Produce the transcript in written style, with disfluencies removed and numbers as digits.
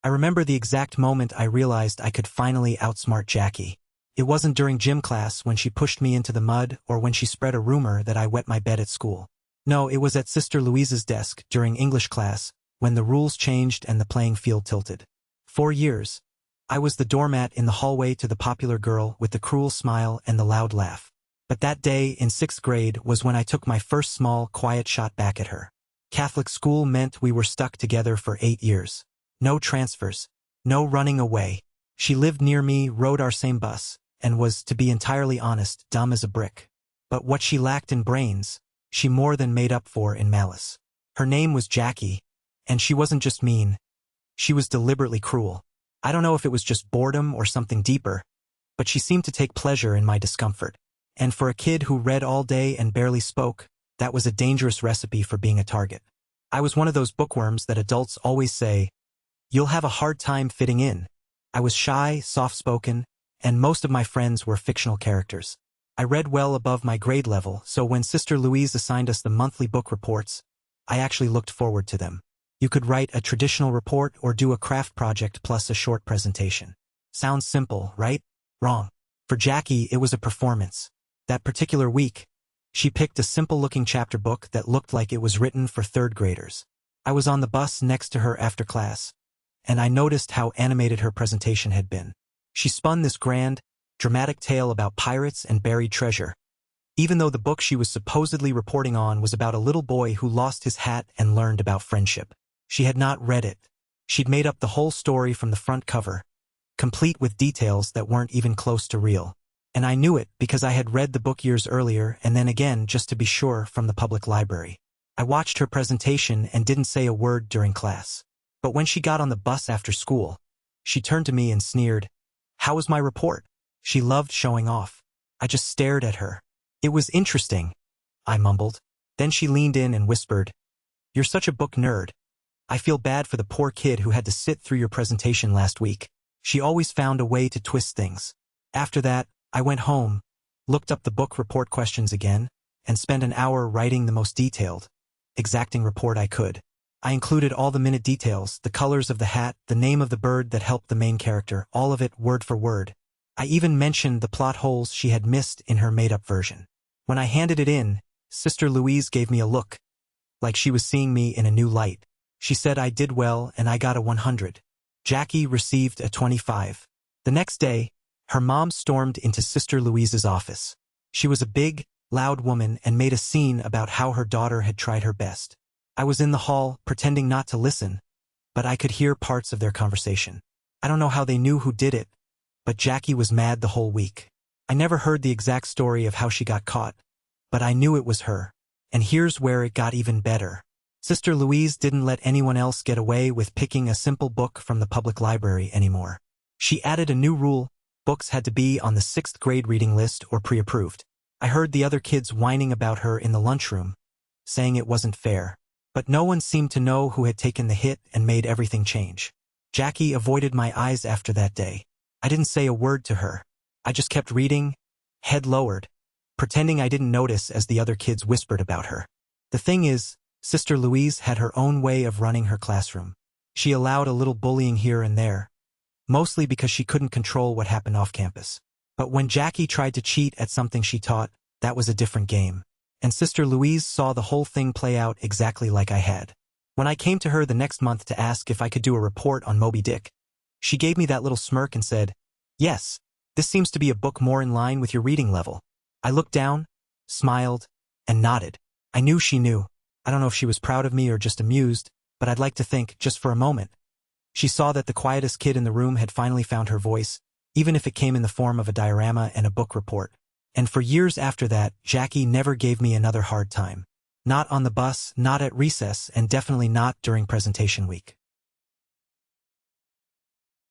I remember the exact moment I realized I could finally outsmart Jackie. It wasn't during gym class when she pushed me into the mud or when she spread a rumor that I wet my bed at school. No, it was at Sister Louise's desk during English class when the rules changed and the playing field tilted. 4 years. I was the doormat in the hallway to the popular girl with the cruel smile and the loud laugh. But that day in 6th grade was when I took my first small, quiet shot back at her. Catholic school meant we were stuck together for 8 years. No transfers. No running away. She lived near me, rode our same bus, and was, to be entirely honest, dumb as a brick. But what she lacked in brains, she more than made up for in malice. Her name was Jackie, and she wasn't just mean. She was deliberately cruel. I don't know if it was just boredom or something deeper, but she seemed to take pleasure in my discomfort. And for a kid who read all day and barely spoke, that was a dangerous recipe for being a target. I was one of those bookworms that adults always say, "You'll have a hard time fitting in." I was shy, soft-spoken, and most of my friends were fictional characters. I read well above my grade level, so when Sister Louise assigned us the monthly book reports, I actually looked forward to them. You could write a traditional report or do a craft project plus a short presentation. Sounds simple, right? Wrong. For Jackie, it was a performance. That particular week, she picked a simple-looking chapter book that looked like it was written for 3rd graders. I was on the bus next to her after class, and I noticed how animated her presentation had been. She spun this grand, dramatic tale about pirates and buried treasure, even though the book she was supposedly reporting on was about a little boy who lost his hat and learned about friendship. She had not read it. She'd made up the whole story from the front cover, complete with details that weren't even close to real. And I knew it because I had read the book years earlier and then again just to be sure from the public library. I watched her presentation and didn't say a word during class. But when she got on the bus after school, she turned to me and sneered, "How was my report?" She loved showing off. I just stared at her. "It was interesting," I mumbled. Then she leaned in and whispered, "You're such a book nerd. I feel bad for the poor kid who had to sit through your presentation last week." She always found a way to twist things. After that, I went home, looked up the book report questions again, and spent an hour writing the most detailed, exacting report I could. I included all the minute details, the colors of the hat, the name of the bird that helped the main character, all of it word for word. I even mentioned the plot holes she had missed in her made-up version. When I handed it in, Sister Louise gave me a look, like she was seeing me in a new light. She said I did well and I got a 100. Jackie received a 25. The next day, her mom stormed into Sister Louise's office. She was a big, loud woman and made a scene about how her daughter had tried her best. I was in the hall, pretending not to listen, but I could hear parts of their conversation. I don't know how they knew who did it, but Jackie was mad the whole week. I never heard the exact story of how she got caught, but I knew it was her. And here's where it got even better. Sister Louise didn't let anyone else get away with picking a simple book from the public library anymore. She added a new rule: books had to be on the 6th grade reading list or pre-approved. I heard the other kids whining about her in the lunchroom, saying it wasn't fair. But no one seemed to know who had taken the hit and made everything change. Jackie avoided my eyes after that day. I didn't say a word to her. I just kept reading, head lowered, pretending I didn't notice as the other kids whispered about her. The thing is, Sister Louise had her own way of running her classroom. She allowed a little bullying here and there, mostly because she couldn't control what happened off campus. But when Jackie tried to cheat at something she taught, that was a different game. And Sister Louise saw the whole thing play out exactly like I had. When I came to her the next month to ask if I could do a report on Moby Dick, she gave me that little smirk and said, "Yes, this seems to be a book more in line with your reading level." I looked down, smiled, and nodded. I knew she knew. I don't know if she was proud of me or just amused, but I'd like to think, just for a moment, she saw that the quietest kid in the room had finally found her voice, even if it came in the form of a diorama and a book report. And for years after that, Jackie never gave me another hard time. Not on the bus, not at recess, and definitely not during presentation week.